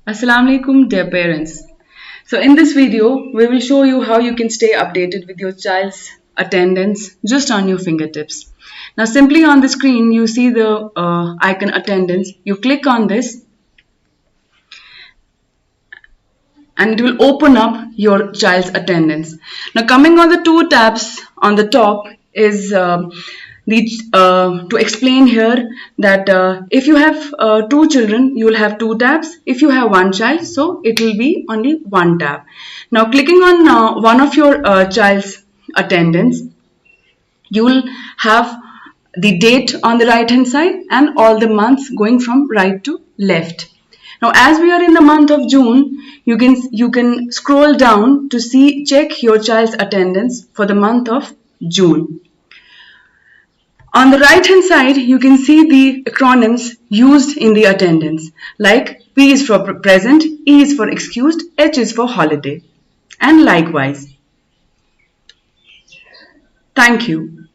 Assalamu alaikum, dear parents. So in this video, we will show you how you can stay updated with your child's attendance just on your fingertips. Now simply on the screen, you see the icon attendance. You click on this and it will open up your child's attendance. Now coming on the two tabs on the top is to explain here that if you have two children, you will have two tabs. If you have one child, so it will be only one tab. Now clicking on one of your child's attendance, you will have the date on the right hand side and all the months going from right to left. Now as we are in the month of June, you can scroll down to check your child's attendance for the month of June. On the right hand side, you can see the acronyms used in the attendance, like P is for present, E is for excused, H is for holiday, and likewise. Thank you.